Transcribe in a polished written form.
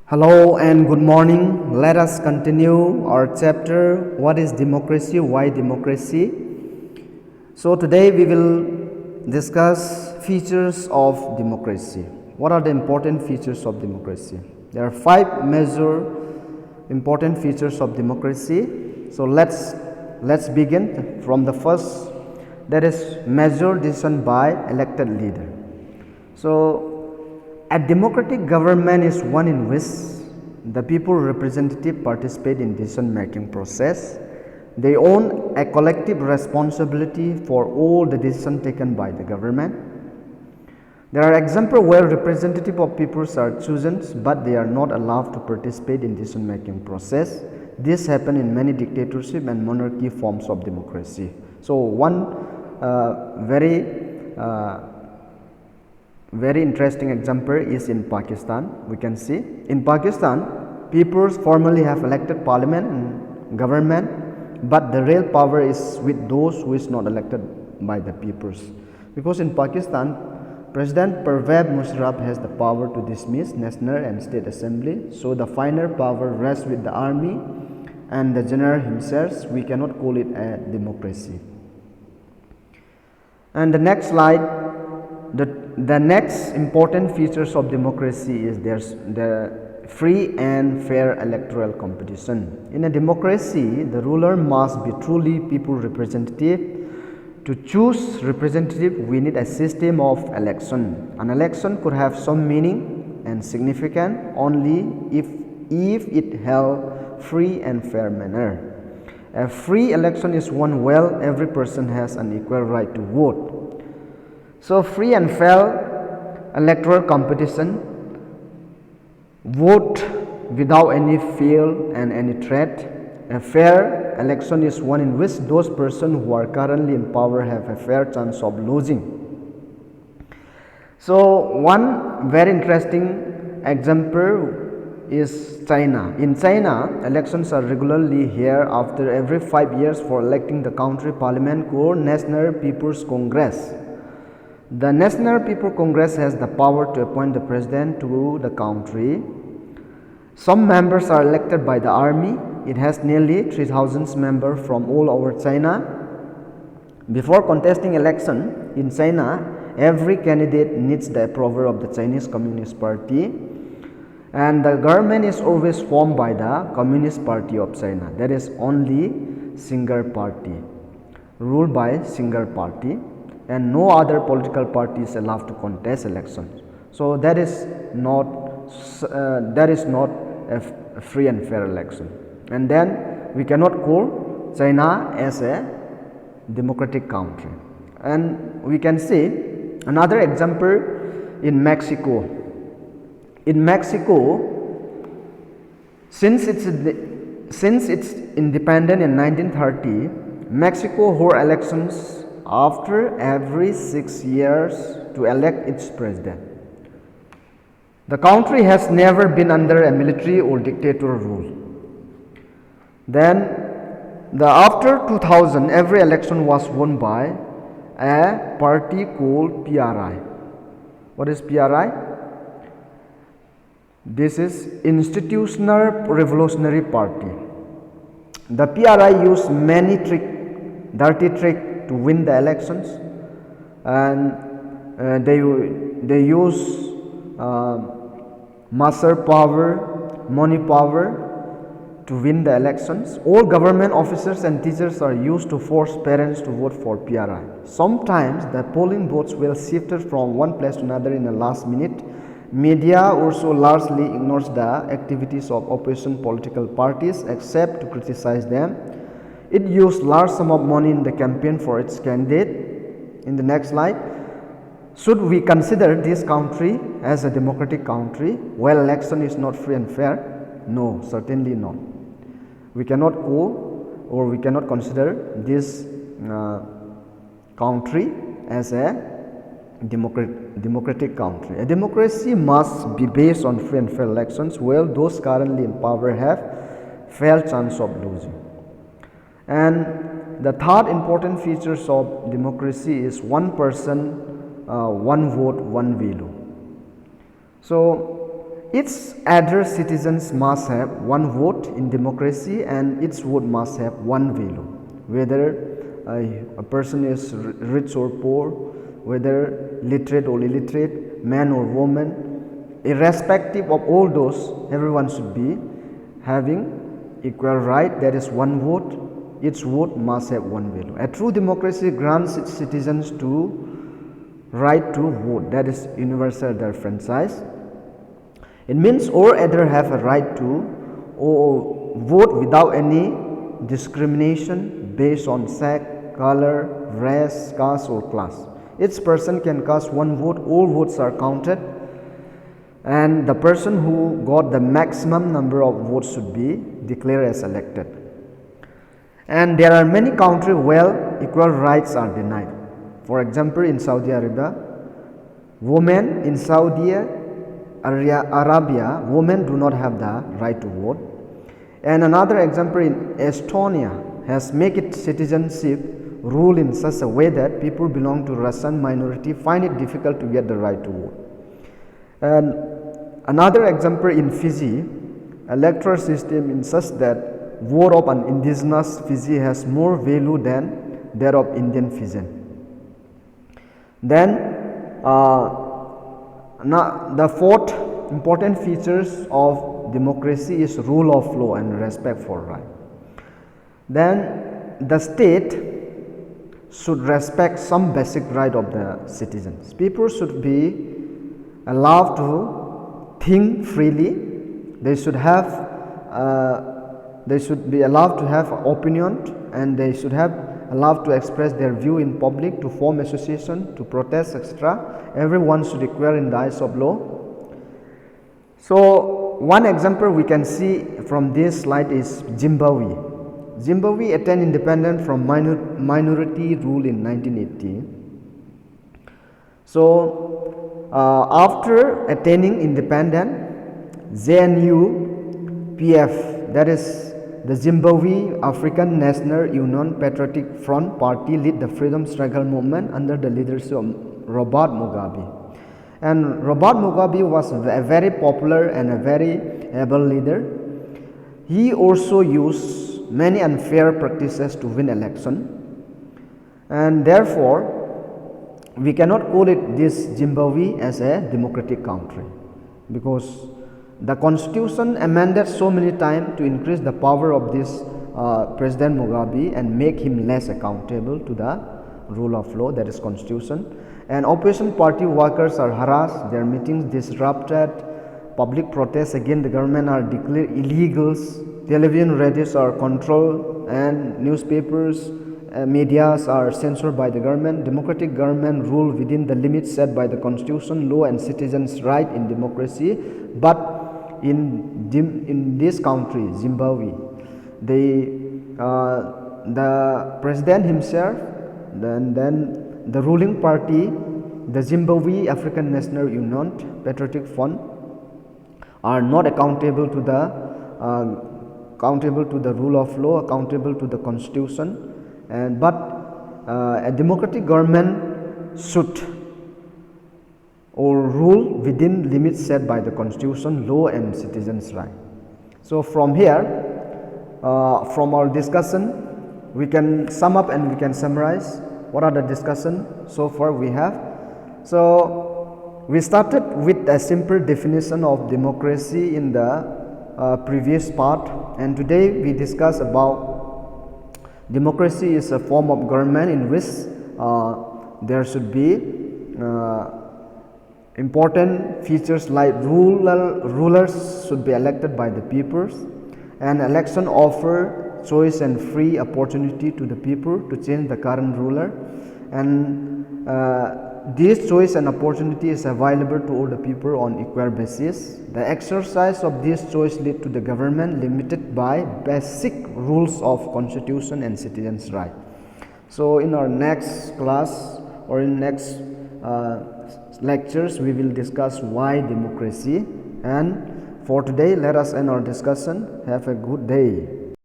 Hello and good morning. Let us continue our chapter What is democracy? Why democracy? So today we will discuss features of democracy. What are the important features of democracy? There are five major important features of democracy. So let's begin from the first, that is major decision by elected leader. So a democratic government is one in which the people representative participate in decision making process. They own a collective responsibility for all the decisions taken by the government. There are examples where representative of peoples are chosen but they are not allowed to participate in decision making process. This happens in many dictatorship and monarchy forms of democracy. So one very interesting example is in Pakistan. We can see in Pakistan, peoples formally have elected parliament and government, but the real power is with those who is not elected by the peoples. Because in Pakistan, President Pervez Musharraf has the power to dismiss national and state assembly. So the final power rests with the army and the general himself. We cannot call it a democracy. And the next slide. The next important features of democracy is the free and fair electoral competition. In a democracy, the ruler must be truly people representative. To choose representative, we need a system of election. An election could have some meaning and significance only if it held free and fair manner. A free election is one where every person has an equal right to vote. So free and fair electoral competition, vote without any fear and any threat. A fair election is one in which those persons who are currently in power have a fair chance of losing. So one very interesting example is China. In China, elections are regularly held after every 5 years for electing the country parliament or National People's Congress. The National People Congress has the power to appoint the president to the country. Some members are elected by the army. It has nearly 3,000 members from all over China. Before contesting election in China, every candidate needs the approval of the Chinese Communist Party, and the government is always formed by the Communist Party of China. That is only single party, ruled by single party, and no other political party is allowed to contest elections. So that is not a free and fair election. And then we cannot call China as a democratic country. And we can see another example in Mexico. In Mexico, since its independence in 1930, Mexico holds elections after every 6 years to elect its president. The country has never been under a military or dictatorial rule. Then, after 2000, every election was won by a party called PRI. What is PRI? This is Institutional Revolutionary Party. The PRI used many dirty tricks to win the elections, and they use muscle power, money power to win the elections. All government officers and teachers are used to force parents to vote for PRI. Sometimes the polling votes will shift from one place to another in the last minute. Media also largely ignores the activities of opposition political parties except to criticize them. It used large sum of money in the campaign for its candidate. In the next slide, should we consider this country as a democratic country? Well, election is not free and fair. No, certainly not. We cannot go or we cannot consider this country as a democratic country. A democracy must be based on free and fair elections, while those currently in power have fair chance of losing. And the third important features of democracy is one person, one vote, one value. So Each other citizens must have one vote in democracy, and each vote must have one value, whether a person is rich or poor, whether literate or illiterate, man or woman, irrespective of all those, everyone should be having equal right. That is one vote. Each vote must have one value. A true democracy grants its citizens to right to vote, that is universal franchise. It means all other have a right to vote without any discrimination based on sex, color, race, caste or class. Each person can cast one vote, all votes are counted, and the person who got the maximum number of votes should be declared as elected. And there are many countries where equal rights are denied. For example, in Saudi Arabia, women in Saudi Arabia, women do not have the right to vote. And another example in Estonia has made its citizenship rule in such a way that people belong to Russian minority find it difficult to get the right to vote. And another example in Fiji, electoral system in such that vote of an indigenous Fiji has more value than that of Indian Fijian. Then the fourth important features of democracy is rule of law and respect for right. Then the state should respect some basic right of the citizens. People should be allowed to think freely. They should be allowed to have opinion, and they should have allowed to express their view in public, to form association, to protest, etc. Everyone should be equal in the eyes of law. So one example we can see from this slide is Zimbabwe. Zimbabwe attained independence from minority rule in 1980. So after attaining independence, ZANU-PF, that is the Zimbabwe African National Union Patriotic Front Party, led the freedom struggle movement under the leadership of Robert Mugabe. And Robert Mugabe was a very popular and a very able leader. He also used many unfair practices to win election, and therefore we cannot call it this Zimbabwe as a democratic country, because the constitution amended so many times to increase the power of this President Mugabe and make him less accountable to the rule of law, that is constitution. And opposition party workers are harassed, their meetings disrupted, public protests against the government are declared illegals, television radios are controlled, and newspapers, medias are censored by the government. Democratic government rule within the limits set by the constitution, law and citizens' right in democracy. But in this country, Zimbabwe, the president himself, then the ruling party, the Zimbabwe African National Union Patriotic Front, are not accountable to the rule of law, accountable to the constitution, but a democratic government should or rule within limits set by the constitution, law and citizens' right. So from here, from our discussion, we can sum up and we can summarize what are the discussion so far we have. So we started with a simple definition of democracy in the previous part, and today we discuss about democracy is a form of government in which there should be important features like rulers should be elected by the people, and election offer choice and free opportunity to the people to change the current ruler, and this choice and opportunity is available to all the people on equal basis. The exercise of this choice lead to the government limited by basic rules of constitution and citizens' right. So in our next class or in next lectures, we will discuss why democracy. And for today, let us end our discussion. Have a good day.